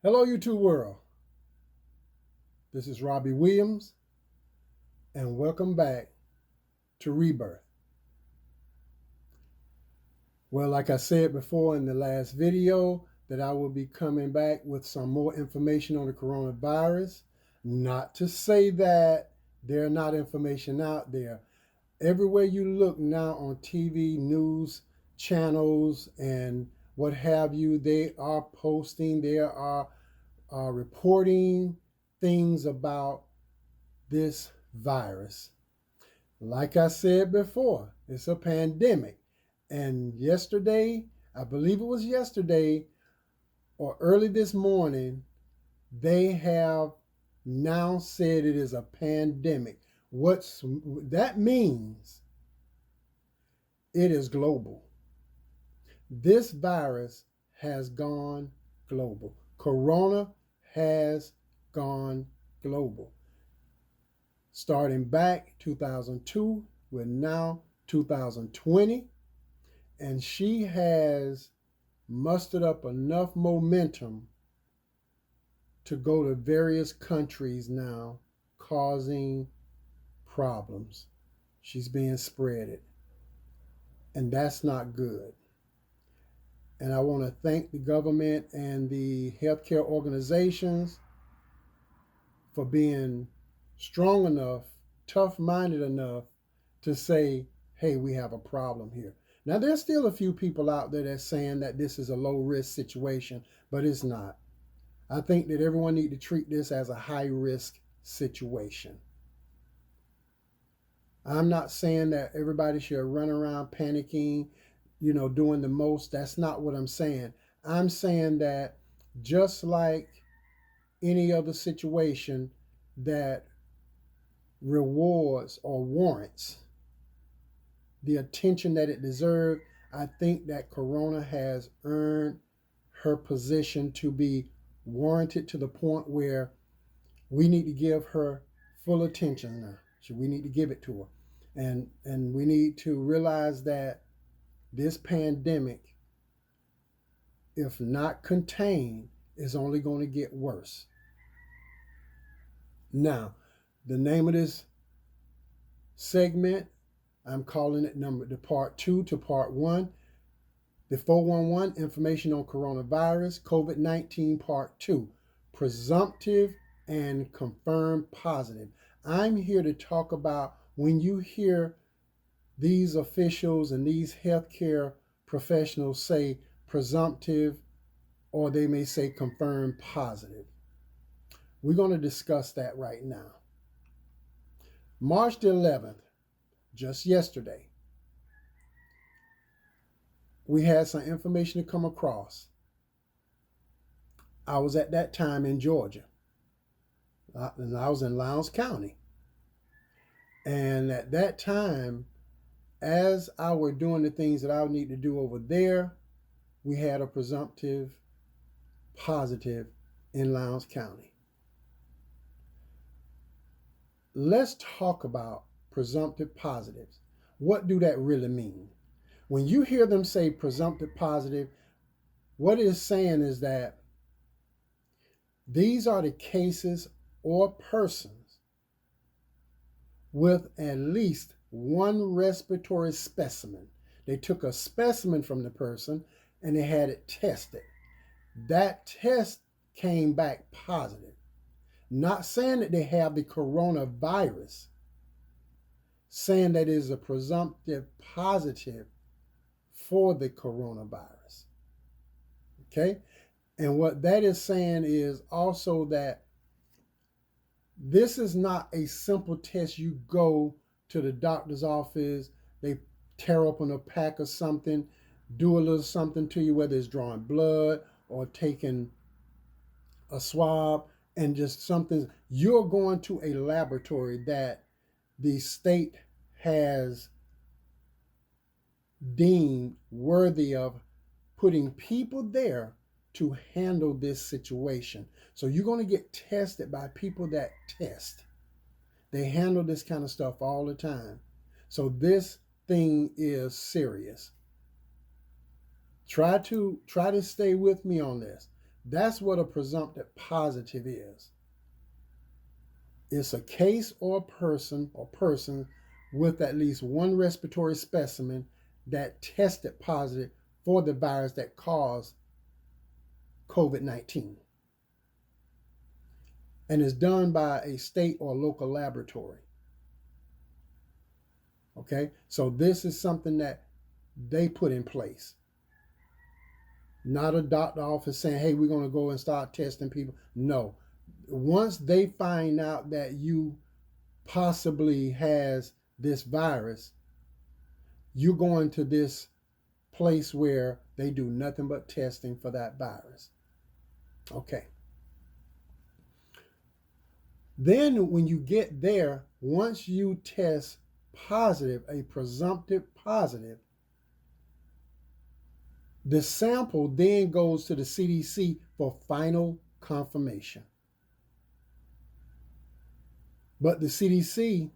Hello, YouTube world. This is Robbie Williams, and welcome back to Rebirth. Well, like I said before in the last video, that I will be coming back with some more information on the coronavirus. Not to say that there's not information out there. Everywhere you look now on TV, news channels, and what have you, they are posting, they are reporting things about this virus. Like I said before, it's a pandemic. And yesterday, I believe it was yesterday or early this morning, they have now said it is a pandemic. What's that means? It is global. This virus has gone global. Corona has gone global. Starting back 2002, we're now 2020, and she has mustered up enough momentum to go to various countries now, causing problems. She's being spreaded, and that's not good. And I want to thank the government and the healthcare organizations for being strong enough, tough-minded enough to say, hey, we have a problem here. Now, there's still a few people out there that's saying that this is a low-risk situation, but it's not. I think that everyone needs to treat this as a high-risk situation. I'm not saying that everybody should run around panicking, doing the most. That's not what I'm saying. I'm saying that just like any other situation that rewards or warrants the attention that it deserves, I think that Corona has earned her position to be warranted to the point where we need to give her full attention now. So we need to give it to her. And we need to realize that this pandemic, if not contained, is only going to get worse. Now, the name of this segment, I'm calling it the part 2 to part 1. The 411 information on coronavirus, COVID-19 part 2, presumptive and confirmed positive. I'm here to talk about when you hear these officials and these healthcare professionals say presumptive, or they may say confirmed positive. We're going to discuss that right now. March the 11th, just yesterday, we had some information to come across. I was at that time in Georgia, and I was in Lowndes County. And at that time, as I were doing the things that I would need to do over there, we had a presumptive positive in Lowndes County. Let's talk about presumptive positives. What do that really mean? When you hear them say presumptive positive, what it's saying is that these are the cases or persons with at least one respiratory specimen. They took a specimen from the person and they had it tested. That test came back positive. Not saying that they have the coronavirus, saying that it is a presumptive positive for the coronavirus. Okay? And what that is saying is also that this is not a simple test. You go to the doctor's office, they tear open a pack of something, do a little something to you, whether it's drawing blood or taking a swab, and just something. You're going to a laboratory that the state has deemed worthy of putting people there to handle this situation. So you're going to get tested by people that test. They handle this kind of stuff all the time. So this thing is serious. Try to stay with me on this. That's what a presumptive positive is. It's a case or person with at least one respiratory specimen that tested positive for the virus that caused COVID-19. And is done by a state or local laboratory. Okay, so this is something that they put in place. Not a doctor office saying, hey, we're going to go and start testing people. No. Once they find out that you possibly has this virus, you're going to this place where they do nothing but testing for that virus. Okay. Then when you get there, once you test positive, a presumptive positive, the sample then goes to the CDC for final confirmation. But the CDC,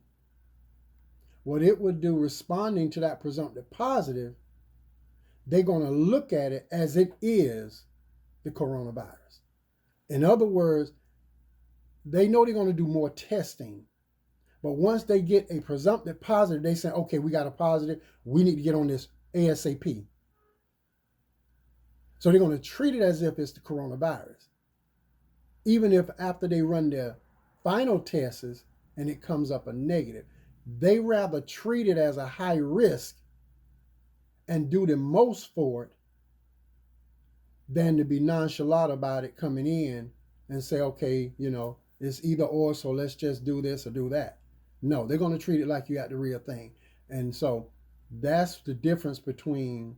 what it would do responding to that presumptive positive, they're going to look at it as it is the coronavirus. In other words, they know they're going to do more testing. But once they get a presumptive positive, they say, okay, we got a positive. We need to get on this ASAP. So they're going to treat it as if it's the coronavirus. Even if after they run their final tests and it comes up a negative, they rather treat it as a high risk and do the most for it than to be nonchalant about it coming in and say, okay, it's either or, so let's just do this or do that. No, they're going to treat it like you got the real thing. And so that's the difference between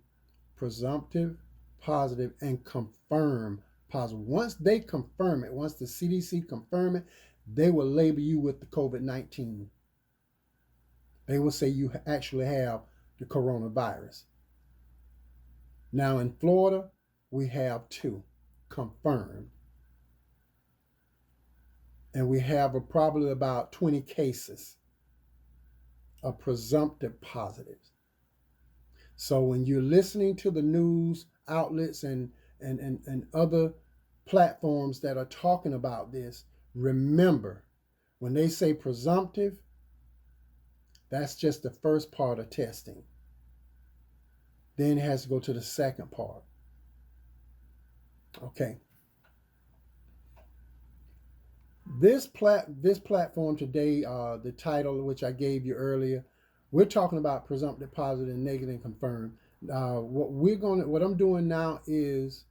presumptive positive and confirmed positive. Once they confirm it, once the CDC confirm it, they will label you with the COVID-19. They will say you actually have the coronavirus. Now in Florida, we have 2 confirmed. And we have probably about 20 cases of presumptive positives. So when you're listening to the news outlets and other platforms that are talking about this, remember, when they say presumptive, that's just the first part of testing. Then it has to go to the second part. Okay. This platform today, the title which I gave you earlier, we're talking about presumptive positive, negative, and confirmed. What I'm doing now is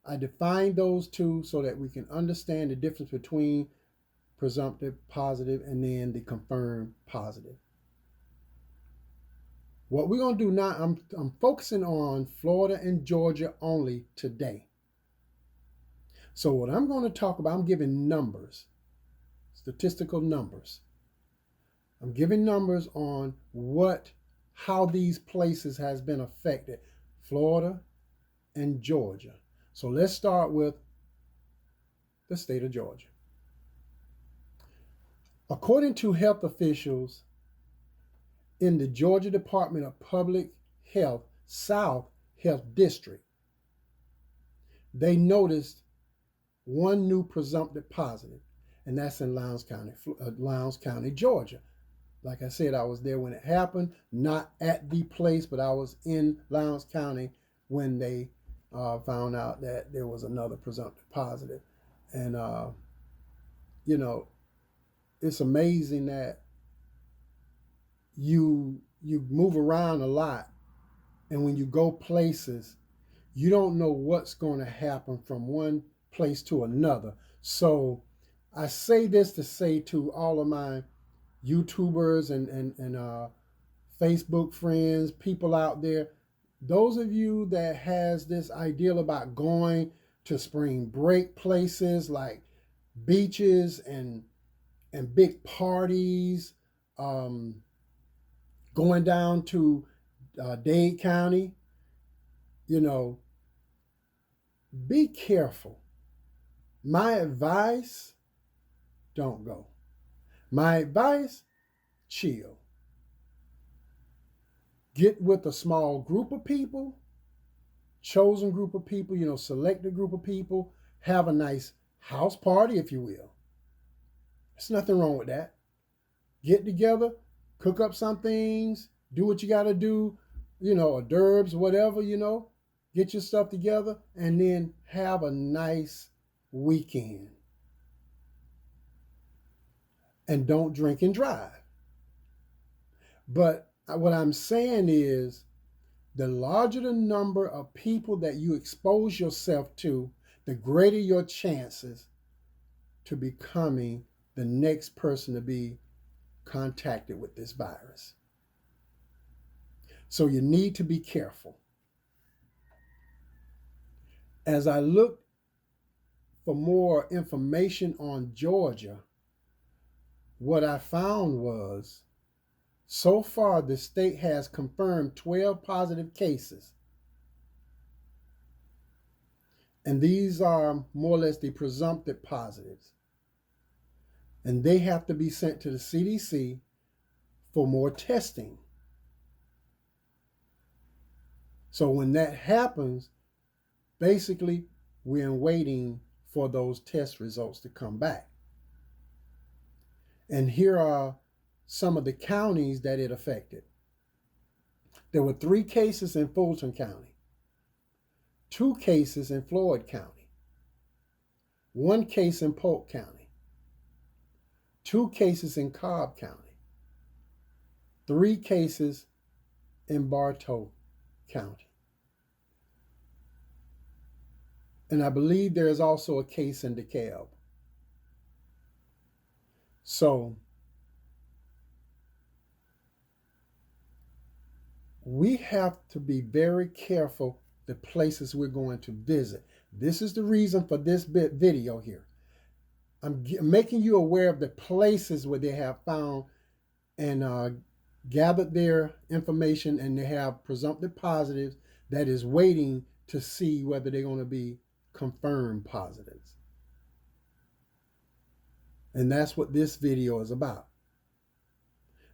I define those 2 so that we can understand the difference between presumptive positive and then the confirmed positive. What we're going to do now, I'm focusing on Florida and Georgia only today. So what I'm going to talk about, I'm giving numbers, statistical numbers. I'm giving numbers on how these places has been affected, Florida and Georgia. So let's start with the state of Georgia. According to health officials in the Georgia Department of Public Health South Health District, they noticed 1 new presumptive positive, and that's in Lowndes County, Georgia. Like I said, I was there when it happened, not at the place, but I was in Lowndes County when they found out that there was another presumptive positive. And, it's amazing that you move around a lot, and when you go places, you don't know what's going to happen from one place to another. So I say this to say to all of my YouTubers and Facebook friends, people out there, those of you that has this ideal about going to spring break places like beaches and big parties, going down to Dade County, be careful. My advice, don't go. My advice, chill. Get with a small group of people, chosen group of people, select a group of people, have a nice house party, if you will. There's nothing wrong with that. Get together, cook up some things, do what you got to do, hors d'oeuvres, whatever, get your stuff together, and then have a nice weekend. And don't drink and drive. But what I'm saying is, the larger the number of people that you expose yourself to, the greater your chances to becoming the next person to be contacted with this virus. So you need to be careful. As I looked for more information on Georgia, what I found was, so far the state has confirmed 12 positive cases. And these are more or less the presumptive positives. And they have to be sent to the CDC for more testing. So when that happens, basically we're waiting for those test results to come back. And here are some of the counties that it affected. There were 3 cases in Fulton County, 2 cases in Floyd County, 1 case in Polk County, 2 cases in Cobb County, 3 cases in Bartow County. And I believe there is also a case in DeKalb. So we have to be very careful the places we're going to visit. This is the reason for this video here. I'm making you aware of the places where they have found and gathered their information, and they have presumptive positives that is waiting to see whether they're going to be confirmed positives. And that's what this video is about.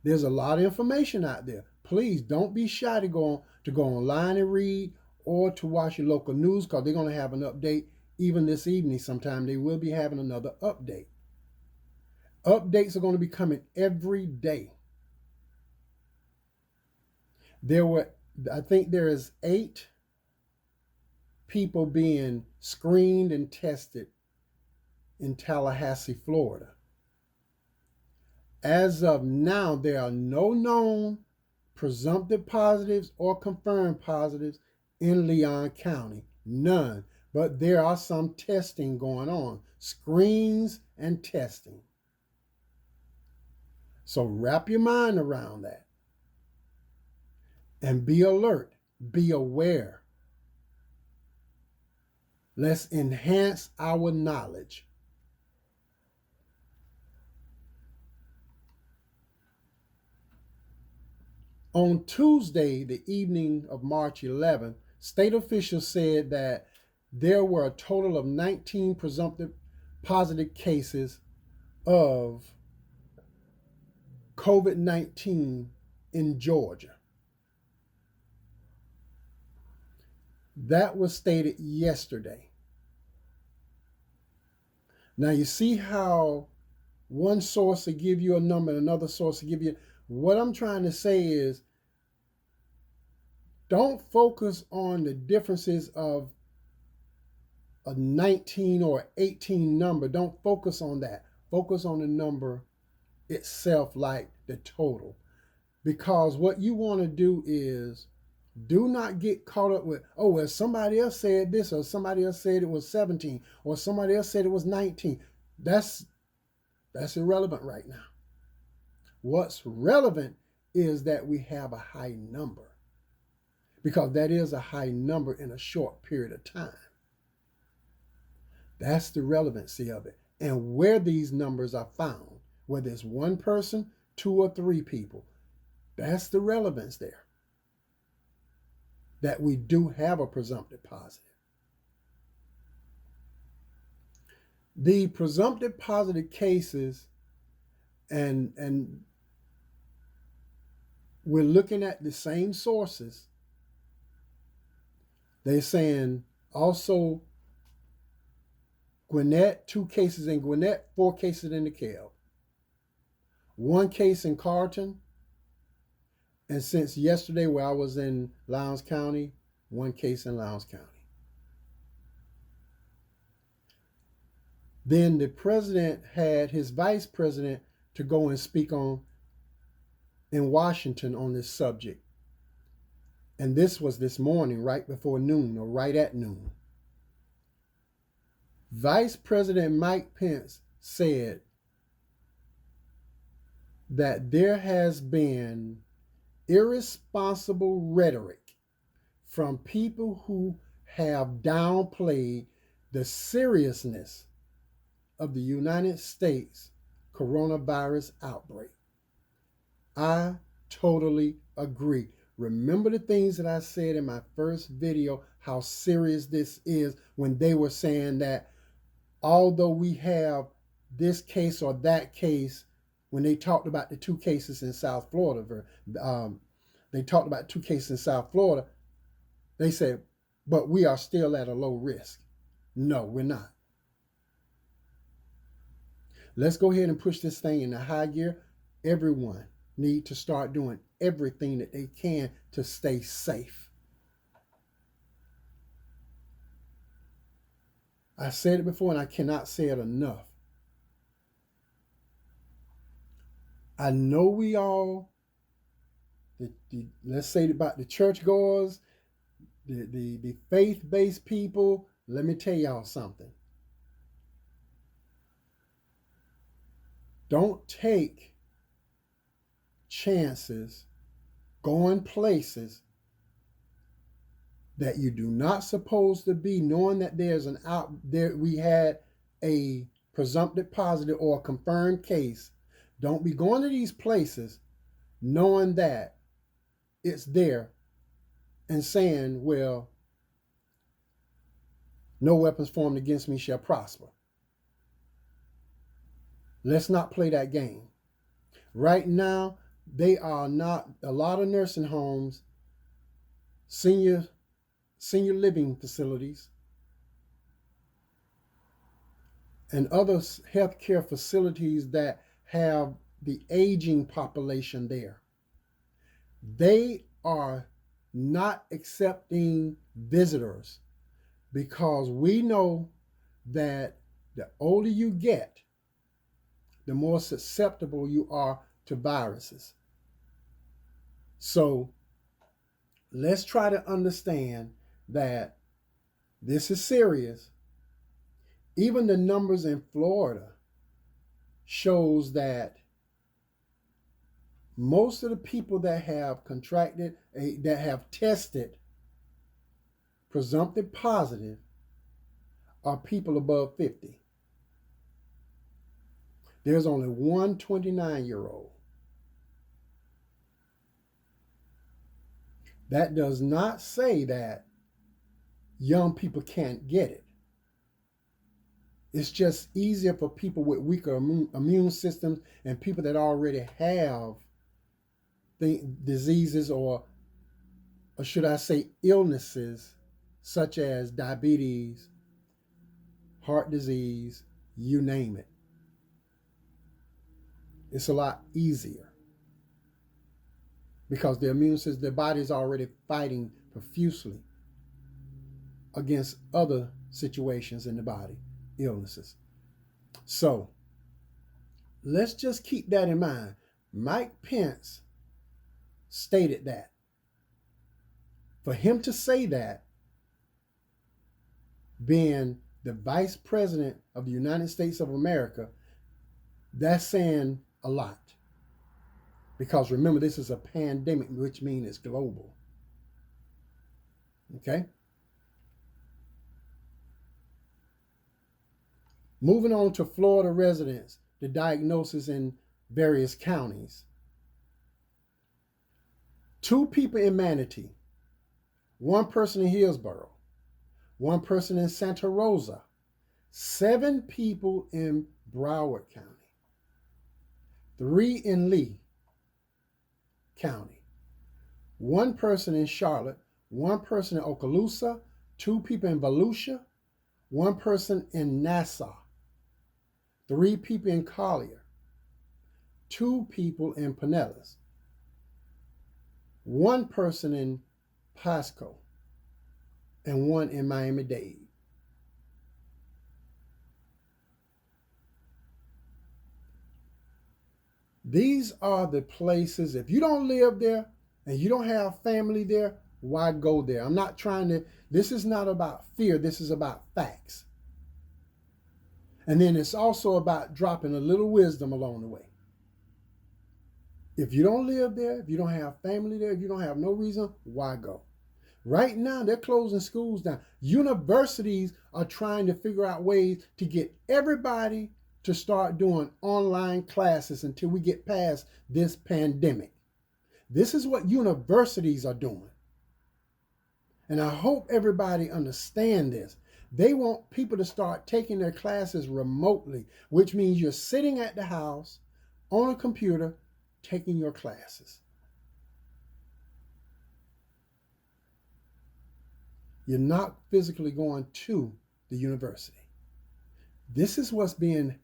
There's a lot of information out there. Please don't be shy to go online and read, or to watch your local news, because they're going to have an update even this evening sometime. They will be having another update. Updates are going to be coming every day. I think there is 8 people being screened and tested in Tallahassee, Florida. As of now, there are no known presumptive positives or confirmed positives in Leon County. None. But there are some testing going on. Screens and testing. So wrap your mind around that. And be alert. Be aware. Let's enhance our knowledge. On Tuesday, the evening of March 11th, state officials said that there were a total of 19 presumptive positive cases of COVID-19 in Georgia. That was stated yesterday. Now you see how one source will give you a number and another source will give you. What I'm trying to say is, don't focus on the differences of a 19 or 18 number. Don't focus on that. Focus on the number itself, like the total. Because what you want to do is, do not get caught up with, oh, well, somebody else said this, or somebody else said it was 17, or somebody else said it was 19. That's irrelevant right now. What's relevant is that we have a high number, because that is a high number in a short period of time. That's the relevancy of it. And where these numbers are found, whether it's 1 person, 2 or 3 people, that's the relevance there. That we do have a presumptive positive. The presumptive positive cases, and we're looking at the same sources. They're saying also Gwinnett, 2 cases in Gwinnett, 4 cases in DeKalb. 1 case in Charlton. And since yesterday, where I was in Lowndes County, 1 case in Lowndes County. Then the president had his vice president to go and speak on in Washington on this subject. And this was this morning, right before noon, or right at noon. Vice President Mike Pence said that there has been irresponsible rhetoric from people who have downplayed the seriousness of the United States coronavirus outbreak. I totally agree. Remember the things that I said in my first video, how serious this is, when they were saying that although we have this case or that case, when they talked about the 2 cases in South Florida, they talked about 2 cases in South Florida, they said, but we are still at a low risk. No, we're not. Let's go ahead and push this thing into high gear. Everyone need to start doing everything that they can to stay safe. I said it before and I cannot say it enough. I know we all, let's say about the churchgoers, the faith-based people, let me tell y'all something. Don't take chances going places that you do not supposed to be, knowing that we had a presumptive positive or a confirmed case. Don't be going to these places knowing that it's there and saying, well, no weapons formed against me shall prosper. Let's not play that game. Right now, they are not, a lot of nursing homes, senior living facilities, and other healthcare facilities that have the aging population there. They are not accepting visitors because we know that the older you get, the more susceptible you are to viruses. So let's try to understand that this is serious. Even the numbers in Florida shows that most of the people that have contracted, that have tested presumptive positive, are people above 50. There's only one 29-year-old. That does not say that young people can't get it. It's just easier for people with weaker immune systems and people that already have diseases or should I say illnesses such as diabetes, heart disease, you name it. It's a lot easier because their immune system, their body is already fighting profusely against other situations in the body, illnesses. So let's just keep that in mind. Mike Pence stated that. For him to say that, being the Vice President of the United States of America, that's saying a lot. Because remember, this is a pandemic, which means it's global. Okay? Moving on to Florida residents, the diagnosis in various counties. 2 people in Manatee, 1 person in Hillsborough, 1 person in Santa Rosa, 7 people in Broward County, 3 in Lee County, 1 person in Charlotte, 1 person in Okaloosa, 2 people in Volusia, 1 person in Nassau, 3 people in Collier, 2 people in Pinellas, 1 person in Pasco, and 1 in Miami-Dade. These are the places, if you don't live there and you don't have family there, why go there? I'm not trying to, this is not about fear, this is about facts. And then it's also about dropping a little wisdom along the way. If you don't live there, if you don't have family there, if you don't have no reason, why go? Right now, they're closing schools down. Universities are trying to figure out ways to get everybody to start doing online classes until we get past this pandemic. This is what universities are doing. And I hope everybody understands this. They want people to start taking their classes remotely, which means you're sitting at the house on a computer taking your classes. You're not physically going to the university. This is what's being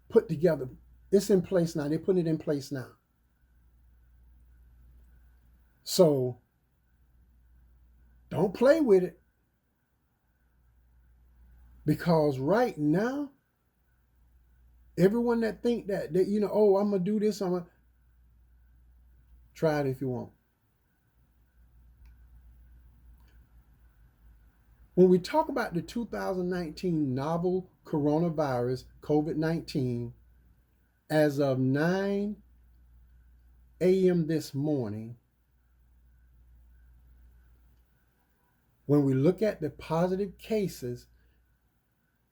put together. It's in place now. They're putting it in place now. So don't play with it. Because right now, everyone that think that oh, I'm going to do this, I'm going to try it if you want. When we talk about the 2019 novel coronavirus, COVID-19, as of 9 a.m. this morning, when we look at the positive cases,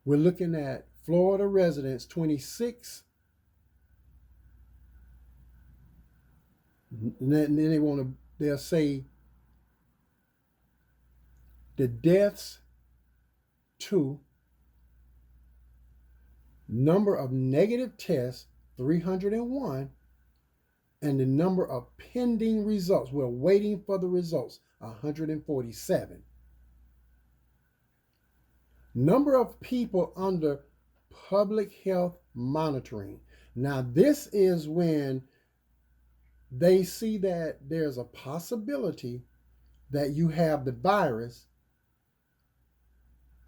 we're looking at Florida residents, 26. And then they'll say the deaths, 2. Number of negative tests, 301. And the number of pending results, we're waiting for the results, 147. Number of people under public health monitoring. Now, this is when they see that there's a possibility that you have the virus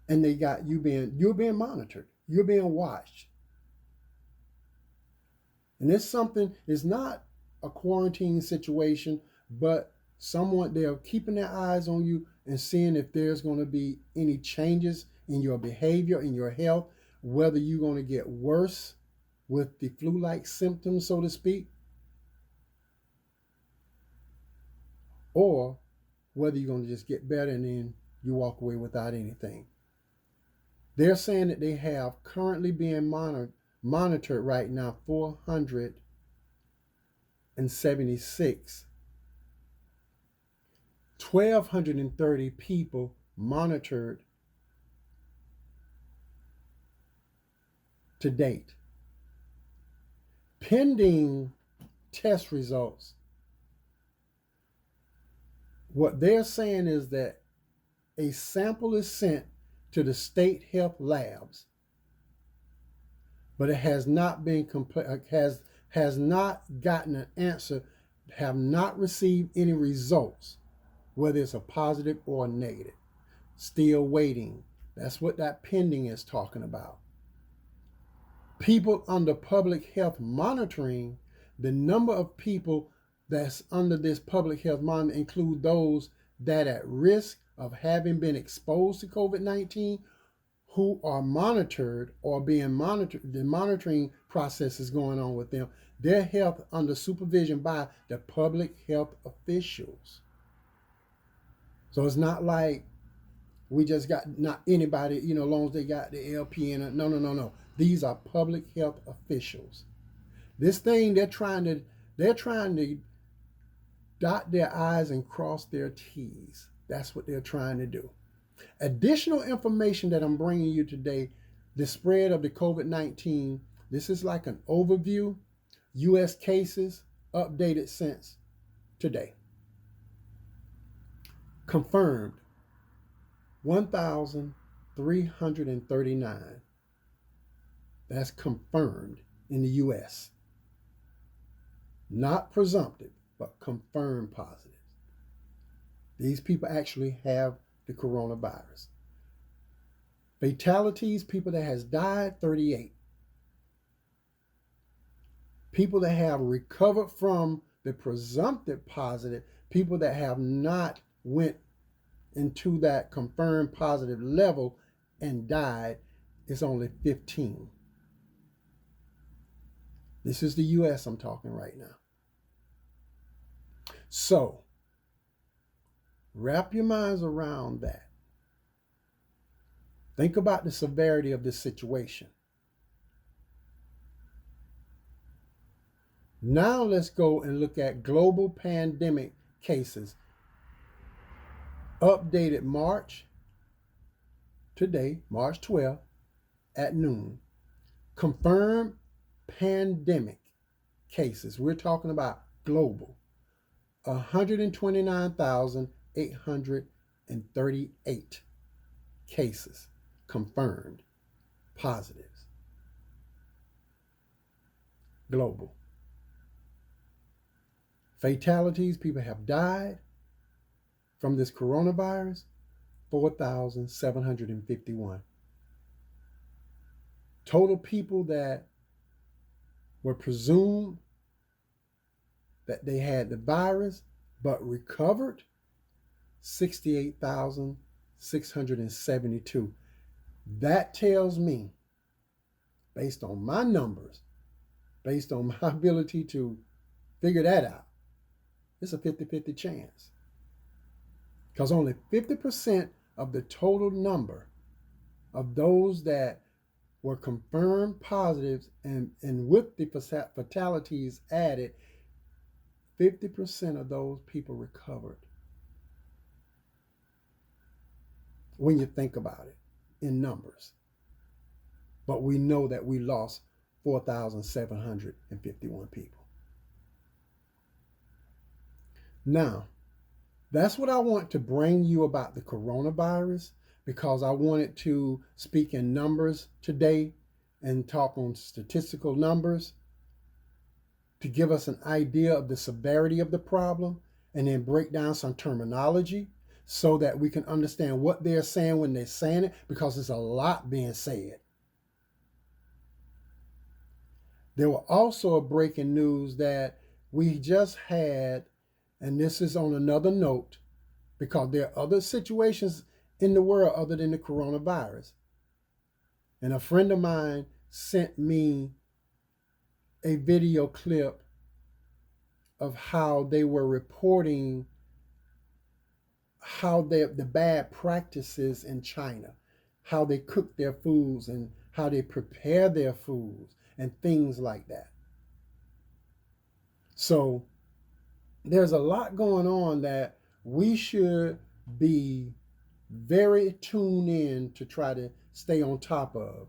and you're being monitored. You're being watched. And it's not a quarantine situation, but they're keeping their eyes on you and seeing if there's going to be any changes in your behavior, in your health, whether you're going to get worse with the flu-like symptoms, so to speak, or whether you're going to just get better and then you walk away without anything. They're saying that they have currently being monitored right now 476. 1,230 people monitored to date. Pending test results, what they're saying is that a sample is sent to the state health labs, but it has not been has not gotten an answer, have not received any results, whether it's a positive or a negative. Still waiting. That's what that pending is talking about. People under public health monitoring, the number of people that's under this public health monitoring include those that at risk of having been exposed to COVID-19 who are monitored or being monitored. The monitoring process is going on with them. Their health under supervision by the public health officials. So it's not like we just got not anybody, as long as they got the LPN. No. These are public health officials. This thing, they're trying to dot their I's and cross their T's. That's what they're trying to do. Additional information that I'm bringing you today, the spread of the COVID-19, this is like an overview. U.S. cases updated since today. Confirmed, 1,000 339. That's confirmed in the U.S. Not presumptive, but confirmed positives. These people actually have the coronavirus. Fatalities, people that has died, 38. People that have recovered from the presumptive positive, people that have not went into that confirmed positive level and died, is only 15. This is the U.S. I'm talking right now. So, wrap your minds around that. Think about the severity of this situation. Now let's go and look at global pandemic cases. Updated March, today, March 12th, at noon. Confirmed pandemic cases. We're talking about global. 129,838 cases confirmed positives. Global. Fatalities, people have died from this coronavirus, 4,751. Total people that were presumed that they had the virus but recovered, 68,672. That tells me, based on my numbers, based on my ability to figure that out, it's a 50-50 chance. Because only 50% of the total number of those that were confirmed positives and with the fatalities added, 50% of those people recovered. When you think about it in numbers. But we know that we lost 4,751 people. Now, that's what I want to bring you about the coronavirus, because I wanted to speak in numbers today and talk on statistical numbers to give us an idea of the severity of the problem, and then break down some terminology so that we can understand what they're saying when they're saying it, because there's a lot being said. There were also a breaking news that we just had, and this is on another note, because there are other situations in the world other than the coronavirus. And a friend of mine sent me a video clip of how they were reporting how the bad practices in China, how they cook their foods and how they prepare their foods and things like that. So there's a lot going on that we should be very tuned in to try to stay on top of.